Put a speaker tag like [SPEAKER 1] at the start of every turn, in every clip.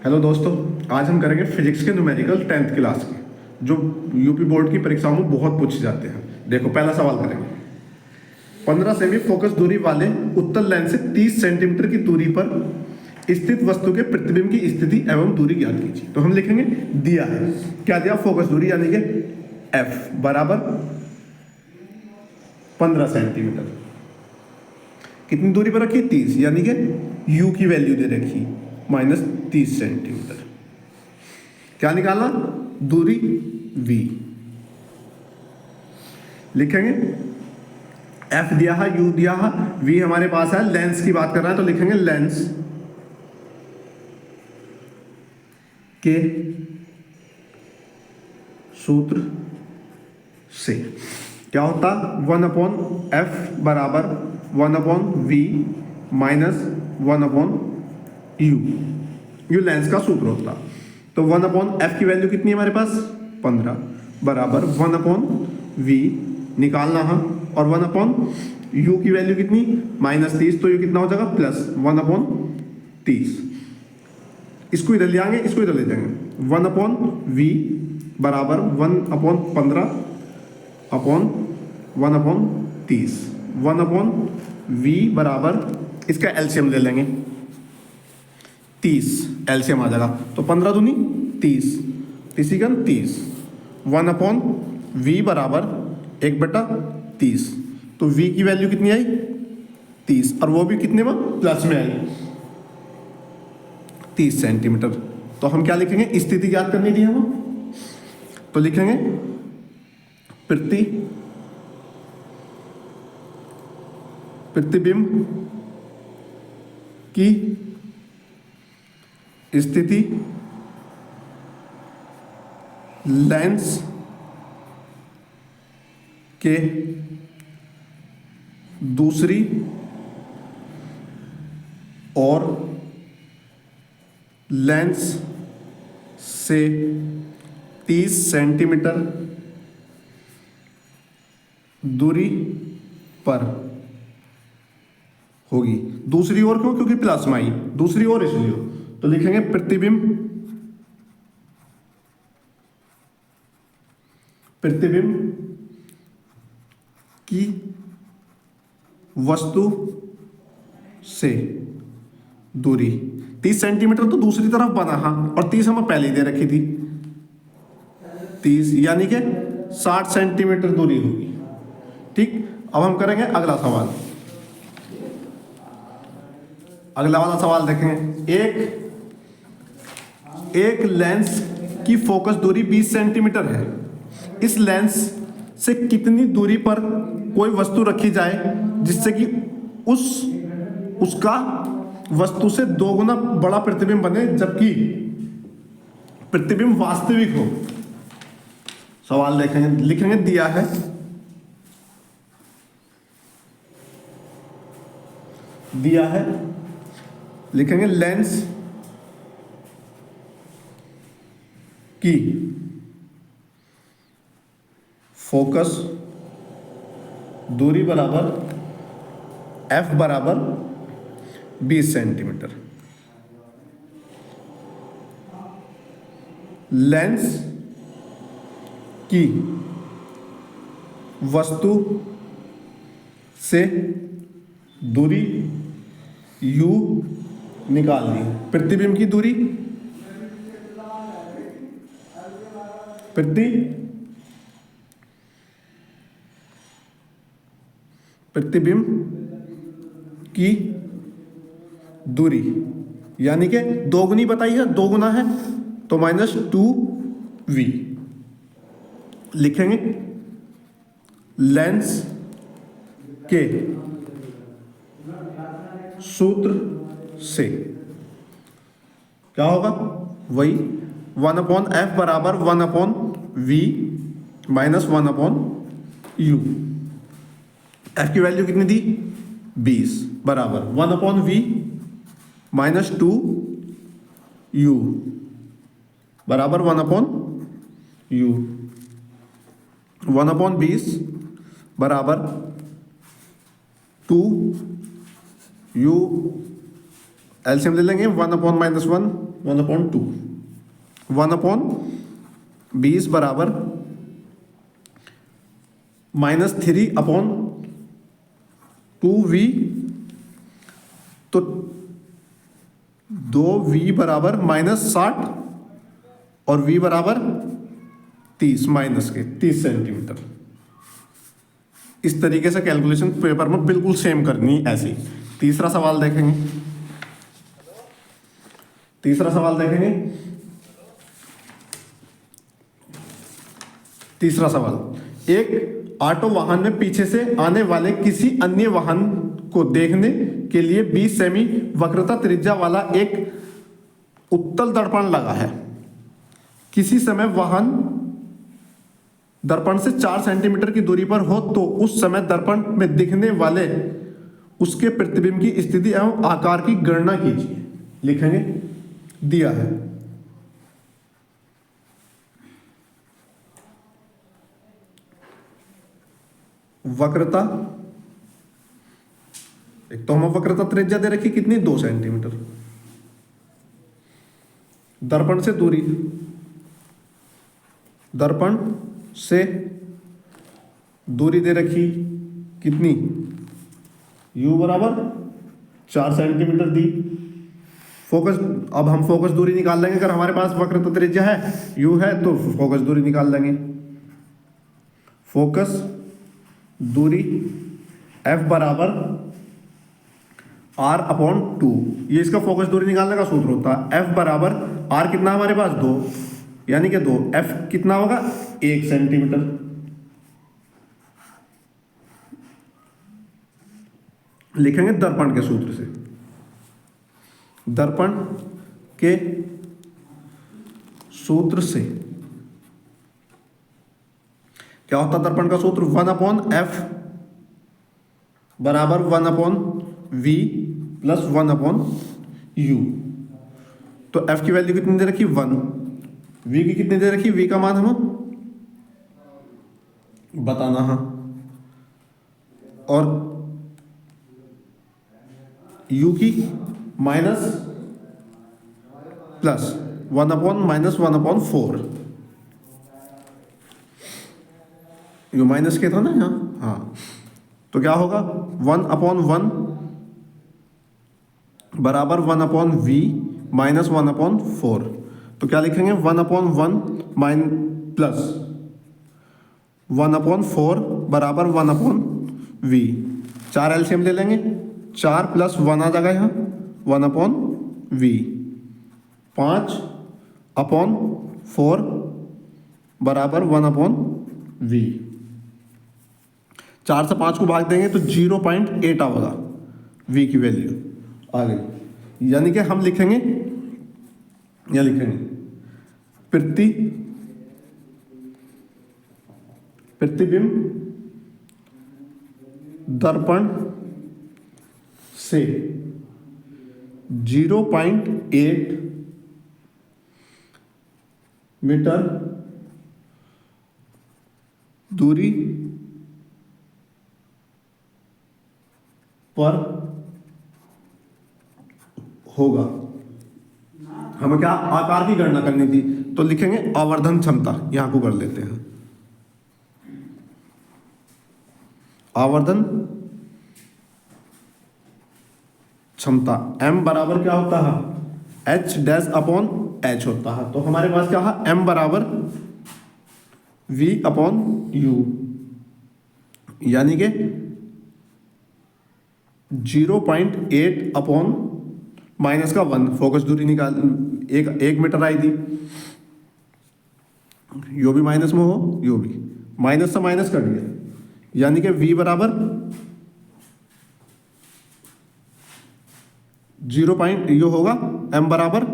[SPEAKER 1] Hello दोस्तों, आज हम करेंगे फिजिक्स के न्यूमेरिकल 10th क्लास के, जो यूपी बोर्ड की परीक्षाओं में बहुत पूछे जाते हैं। देखो, पहला सवाल करेंगे। 15 सेमी फोकस दूरी वाले उत्तल लेंस से 30 सेंटीमीटर की दूरी पर स्थित वस्तु के प्रतिबिंब की स्थिति एवं दूरी ज्ञात कीजिए। तो हम लिखेंगे, दिया है क्या, दिया फोकस दूरी यानी कि एफ बराबर 15 सेंटीमीटर। कितनी दूरी पर रखी? 30, यानी कि यू की वैल्यू दे रखी -30 सेंटीमीटर। क्या निकालना? दूरी v। लिखेंगे f दिया है, u दिया है, v हमारे पास है। लेंस की बात कर रहा है तो लिखेंगे लेंस के सूत्र से क्या होता? 1/f बराबर 1/v minus 1/u। You lens का सूत्र होता। तो 1/f की वैल्यू कितनी है हमारे पास? 15 बराबर 1/v निकालना है, और 1/u की वैल्यू कितनी? -30। तो ये कितना हो जाएगा? +1/30। इसको इधर ले आएंगे, इसको इधर ले जाएंगे। 1/v बराबर 1/15 अपॉन 1/30। 1/v बराबर, इसका एलसीएम ले लेंगे, 30 एलसीएम आ जाएगा। तो 15 दूनी 30, 30 1/v बराबर 1/30। तो v की वैल्यू कितनी आई? 30, और वो भी कितने में? प्लस में आई, 30 सेंटीमीटर। तो हम क्या लिखेंगे? स्थिति ज्ञात करनी थी हमें, तो लिखेंगे प्रतिबिंब की स्थिति लेंस के दूसरी और लेंस से 30 सेंटीमीटर दूरी पर होगी। दूसरी ओर क्यों? क्योंकि प्लस में आई, दूसरी ओर इसलिए। तो लिखेंगे प्रतिबिंब की वस्तु से दूरी 30 सेंटीमीटर तो दूसरी तरफ बना, हाँ, और 30 हमें पहले ही दे रखी थी, 30 यानी कि 60 सेंटीमीटर दूरी होगी। ठीक, अब हम करेंगे अगला सवाल। अगला वाला सवाल देखेंगे। एक लेंस की फोकस दूरी 20 सेंटीमीटर है। इस लेंस से कितनी दूरी पर कोई वस्तु रखी जाए जिससे कि उसका वस्तु से 2 गुना बड़ा प्रतिबिंब बने, जबकि प्रतिबिंब वास्तविक हो? सवाल देखेंगे, लिखेंगे दिया है लिखेंगे लेंस की फोकस दूरी बराबर f बराबर 20 सेंटीमीटर। लेंस की वस्तु से दूरी u निकालनी। प्रतिबिंब की दूरी, प्रतिबिंब की दूरी यानी कि 2 गुनी बताई है, 2 गुना है तो -2v। लिखेंगे लेंस के सूत्र से क्या होगा? वही 1/f बराबर 1/v माइनस 1/u। f की वैल्यू कितनी थी? 20 बराबर 1/v माइनस 2u बराबर 1/u। 1/20 बराबर 2u एलसीएम ले लेंगे 1/-1 1/2 1/20 बराबर -3/2v, तो 2v बराबर -60 और v बराबर 30 30 सेंटीमीटर। इस तरीके से कैलकुलेशन पेपर में बिल्कुल सेम करनी ऐसी। तीसरा सवाल देखेंगे। तीसरा सवाल, एक ऑटो वाहन में पीछे से आने वाले किसी अन्य वाहन को देखने के लिए 20 सेमी वक्रता त्रिज्या वाला एक उत्तल दर्पण लगा है। किसी समय वाहन दर्पण से 4 सेंटीमीटर की दूरी पर हो तो उस समय दर्पण में दिखने वाले उसके प्रतिबिंब की स्थिति एवं आकार की गणना कीजिए। लिखेंगे, दिया है वक्रता, एक तो हमें वक्रता त्रिज्या दे रखी कितनी, 2 सेंटीमीटर। दर्पण से दूरी, दर्पण से दूरी दे रखी कितनी, u बराबर 4 सेंटीमीटर दी। फोकस, अब हम फोकस दूरी निकाल लेंगे। अगर हमारे पास वक्रता त्रिज्या है, u है, तो फोकस दूरी निकाल लेंगे। फोकस दूरी f बराबर r/2, ये इसका फोकस दूरी निकालने का सूत्र होता है। f बराबर r कितना हमारे पास, 2, यानी कि 2, f कितना होगा, 1 सेंटीमीटर। लिखेंगे दर्पण के सूत्र से, दर्पण के सूत्र से क्या होता है दर्पण का सूत्र, 1/f बराबर 1/v प्लस 1/u। तो f की वैल्यू कितनी दे रखी, 1, v की कितनी दे रखी, v का मान हम बताना है, और u की माइनस प्लस 1/-1/4, यू माइनस के था ना यहाँ, हाँ, तो क्या होगा 1/1 बराबर 1/v माइनस 1/4। तो क्या लिखेंगे, 1/1 प्लस 1/4 बराबर 1/v। 4 एलसीएम ले लेंगे, 4 प्लस 1 आ जाएगा यहाँ 1/v, 5/4 बराबर 1/v। 4 से 5 को भाग देंगे तो 0.8 आएगा, v की वैल्यू आ गई। यानी कि हम लिखेंगे, या लिखेंगे प्रतिबिंब दर्पण से 0.8 मीटर दूरी पर होगा। हमें क्या आकार की गणना करनी थी, तो लिखेंगे आवर्धन क्षमता, यहां को कर लेते हैं आवर्धन क्षमता। m बराबर क्या होता है, h-h होता है। तो हमारे पास क्या है, m बराबर v/u, यानी कि 0.8 अपॉन माइनस का 1, फोकस दूरी निकाल, 1 मीटर आई थी, यो भी माइनस में हो, यो भी माइनस से माइनस कट गया, यानी कि v बराबर 0. यो होगा m बराबर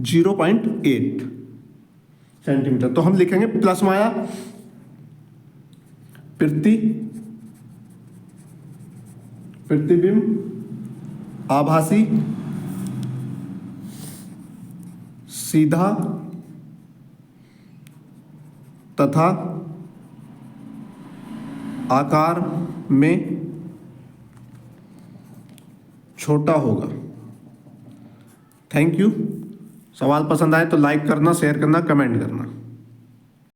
[SPEAKER 1] 0.8 सेंटीमीटर। तो हम लिखेंगे प्लस में आया प्रतिबिंब आभासी सीधा तथा आकार में छोटा होगा। Thank you. सवाल पसंद आए तो लाइक करना, शेयर करना, कमेंट करना।